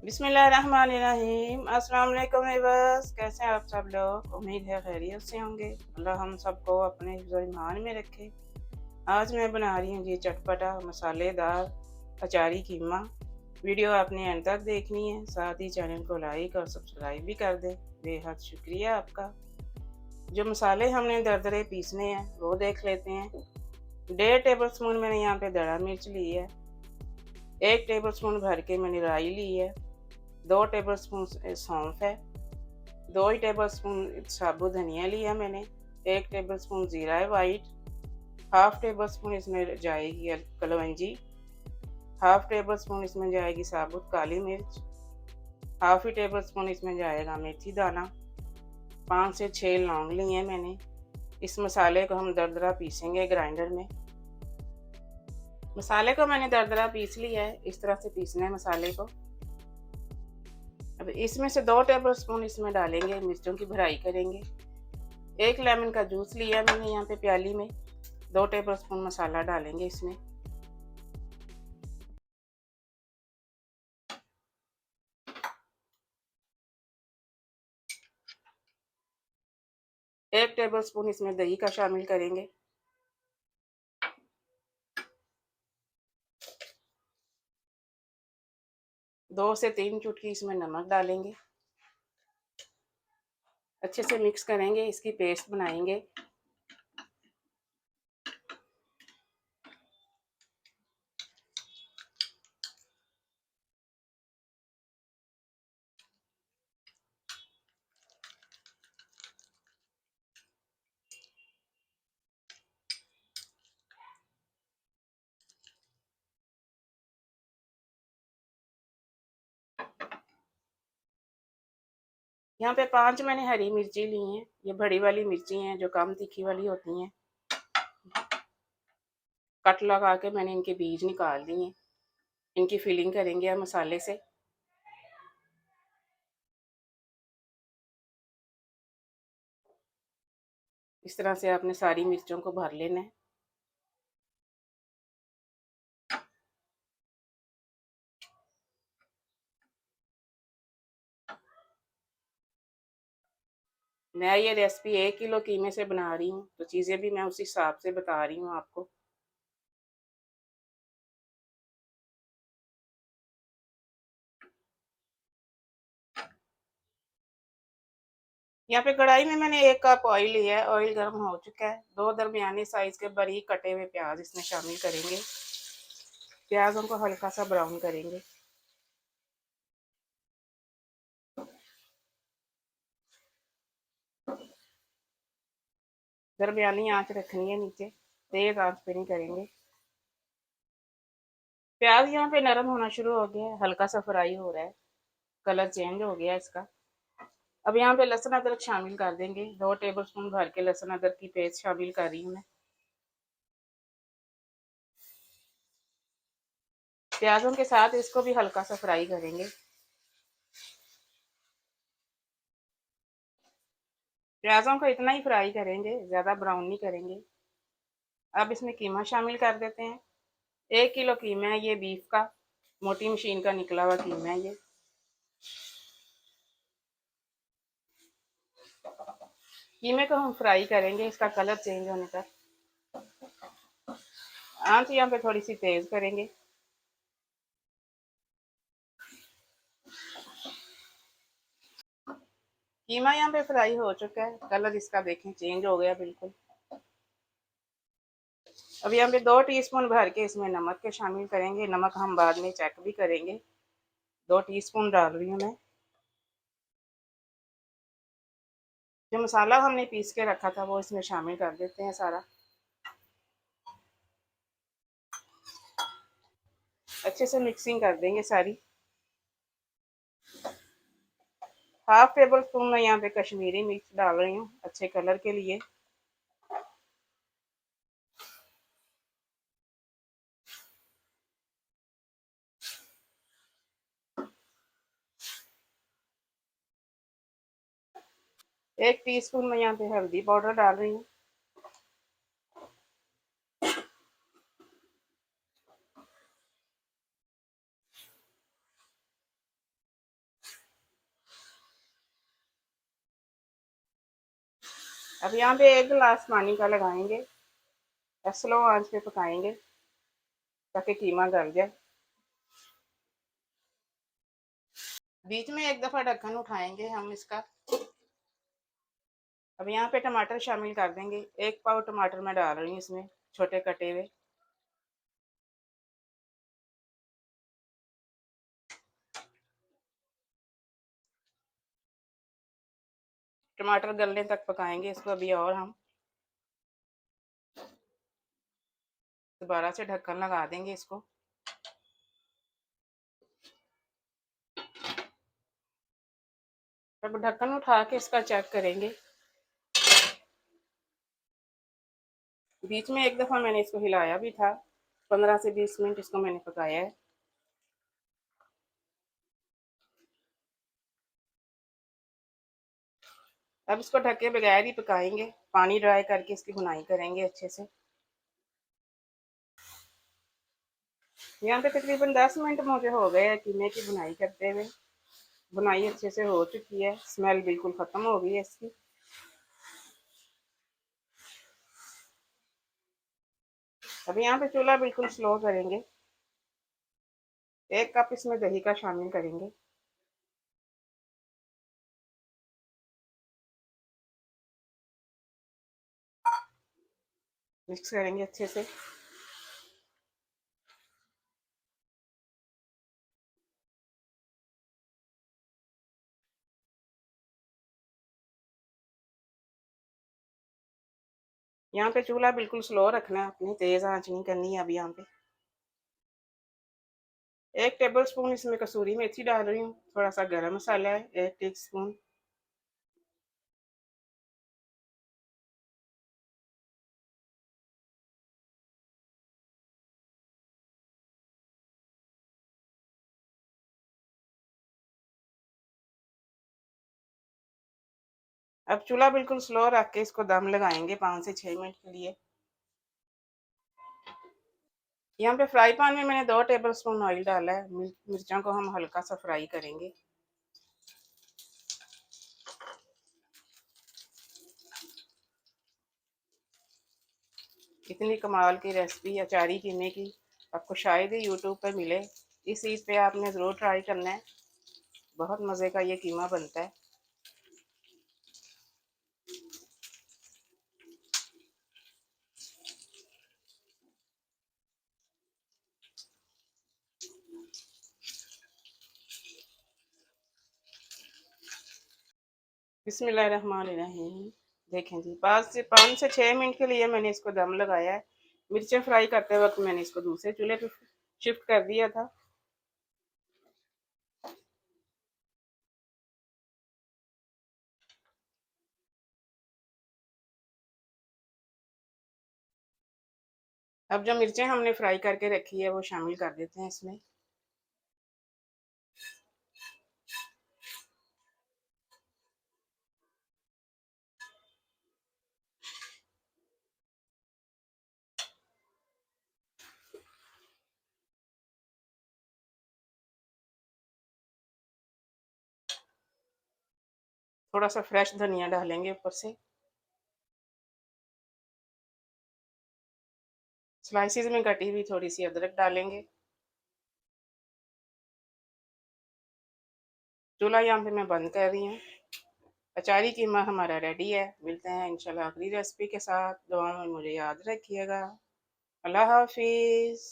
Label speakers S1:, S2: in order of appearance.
S1: बिस्मिल्लाहिर्रहमानिर्रहीम। अस्सलाम वालेकुम व्यूअर्स, कैसे हैं आप सब लोग? उम्मीद है खैरियत से होंगे। अल्लाह हम सबको अपने हिफ्ज़ ईमान में रखे। आज मैं बना रही हूँ जी चटपटा मसालेदार अचारी कीमा। वीडियो आपने एंड तक देखनी है, साथ ही चैनल को लाइक और सब्सक्राइब भी कर दें। बेहद शुक्रिया आपका। जो मसाले हमने दरदरे पीसने हैं वो देख लेते हैं। 1.5 टेबल स्पून मैंने यहाँ पे दड़ा मिर्च ली है। 1 टेबल स्पून भर के मैंने राई ली है। 2 टेबल स्पून सौंफ है। 2 ही टेबल स्पून साबुत धनिया लिया मैंने। 1 टेबल स्पून ज़ीरा है वाइट। हाफ टेबल स्पून इसमें जाएगी कलवंजी। हाफ टेबल स्पून इसमें जाएगी साबुत काली मिर्च। हाफ ही टेबल स्पून इसमें जाएगा मेथी दाना। 5 से 6 लौंग लिए हैं मैंने। इस मसाले को हम दरदरा पीसेंगे ग्राइंडर में। मसाले को मैंने दरदरा पीस लिया है, इस तरह से पीसना है मसाले को। अब इसमें से 2 टेबल स्पून इसमें डालेंगे, मिर्चों की भराई करेंगे। 1 लेमन का जूस लिया मैंने यहाँ पे प्याली में। 2 टेबल स्पून मसाला डालेंगे इसमें। एक टेबल स्पून इसमें दही का शामिल करेंगे। 2 से 3 चुटकी इसमें नमक डालेंगे। अच्छे से मिक्स करेंगे, इसकी पेस्ट बनाएंगे। यहाँ पे 5 मैंने हरी मिर्ची ली हैं। ये बड़ी वाली मिर्ची हैं जो कम तीखी वाली होती हैं। कट लगा के मैंने इनके बीज निकाल दिए हैं। इनकी फिलिंग करेंगे हम मसाले से। इस तरह से आपने सारी मिर्चों को भर लेना है। मैं ये रेसिपी 1 किलो कीमे से बना रही हूँ, तो चीज़ें भी मैं उस हिसाब से बता रही हूँ आपको। यहाँ पे कढ़ाई में मैंने 1 कप ऑयल लिया है। ऑयल गर्म हो चुका है। 2 दरमियाने साइज के बारीक कटे हुए प्याज इसमें शामिल करेंगे। प्याजों को हल्का सा ब्राउन करेंगे। दरमियानी आंच रखनी है नीचे, तेज आंच पे नहीं करेंगे। प्याज यहाँ पे नरम होना शुरू हो गया है, हल्का सा फ्राई हो रहा है, कलर चेंज हो गया है इसका। अब यहाँ पे लहसुन अदरक शामिल कर देंगे। 2 टेबल स्पून भर के लहसुन अदरक की पेस्ट शामिल कर रही हूँ मैं। प्याजों के साथ इसको भी हल्का सा फ्राई करेंगे। प्याजों को इतना ही फ्राई करेंगे, ज़्यादा ब्राउन नहीं करेंगे। अब इसमें कीमा शामिल कर देते हैं। 1 किलो कीमा है ये बीफ का, मोटी मशीन का निकला हुआ कीमा है ये। कीमे को हम फ्राई करेंगे इसका कलर चेंज होने तक। आंच यहाँ पे थोड़ी सी तेज करेंगे। कीमा यहाँ पे फ्राई हो चुका है, कलर इसका देखें चेंज हो गया बिल्कुल। अब यहाँ पे 2 टीस्पून भर के इसमें नमक के शामिल करेंगे। नमक हम बाद में चेक भी करेंगे। 2 टीस्पून डाल रही हूँ मैं। जो मसाला हमने पीस के रखा था वो इसमें शामिल कर देते हैं सारा। अच्छे से मिक्सिंग कर देंगे सारी। हाफ टेबल स्पून मैं यहाँ पे कश्मीरी मिर्च डाल रही हूँ अच्छे कलर के लिए। एक टीस्पून मैं यहाँ पे हल्दी पाउडर डाल रही हूँ। अब यहाँ पे 1 गिलास पानी का लगाएंगे, स्लो आंच पे पकाएंगे ताकि कीमा गल जाए। बीच में एक दफ़ा ढक्कन उठाएंगे हम इसका। अब यहाँ पे टमाटर शामिल कर देंगे। 1 पाव टमाटर मैं डाल रही हूँ इसमें, छोटे कटे हुए। टमाटर गलने तक पकाएंगे इसको अभी, और हम दोबारा से ढक्कन लगा देंगे इसको। अब ढक्कन उठा के इसका चेक करेंगे। बीच में एक दफ़ा मैंने इसको हिलाया भी था। 15 से 20 मिनट इसको मैंने पकाया है। अब इसको ढके बगैर ही पकाएंगे, पानी ड्राई करके इसकी भुनाई करेंगे अच्छे से। यहाँ पे तकरीबन 10 मिनट मुझे हो गए हैं कीमे की भुनाई करते हुए। भुनाई अच्छे से हो चुकी है, स्मेल बिल्कुल ख़त्म हो गई है इसकी। अब यहाँ पे चूल्हा बिल्कुल स्लो करेंगे। 1 कप इसमें दही का शामिल करेंगे। मिक्स करेंगे अच्छे से। यहाँ पे चूल्हा बिल्कुल स्लो रखना है, अपनी तेज़ आंच नहीं करनी है। अब यहाँ पे 1 टेबल स्पून इसमें कसूरी मेथी डाल रही हूँ। थोड़ा सा गरम मसाला है 1 टीस्पून। अब चूल्हा बिल्कुल स्लो रख के इसको दम लगाएंगे 5 से 6 मिनट के लिए। यहाँ पे फ्राई पैन में मैंने 2 टेबल स्पून ऑयल डाला है। मिर्चों को हम हल्का सा फ्राई करेंगे। इतनी कमाल की रेसिपी अचारी कीमे की आपको शायद ही यूट्यूब पर मिले। इस चीज़ पे आपने ज़रूर ट्राई करना है। बहुत मज़े का ये कीमा बनता है। बिस्मिल्लाहिर्रहमानिर्रहीम। देखें जी, 5 से 6 मिनट के लिए मैंने इसको दम लगाया है। मिर्चें फ्राई करते वक्त मैंने इसको दूसरे चूल्हे पे शिफ्ट कर दिया था। अब जो मिर्चें हमने फ्राई करके रखी है वो शामिल कर देते हैं इसमें। थोड़ा सा फ्रेश धनिया डालेंगे ऊपर से। स्लाइसिस में कटी हुई थोड़ी सी अदरक डालेंगे। चूल्हा यहाँ पे मैं बंद कर रही हूँ। अचारी कीमा हमारा रेडी है। मिलते हैं इंशाल्लाह अगली रेसिपी के साथ। दुआ में मुझे याद रखिएगा। अल्लाह हाफिज़।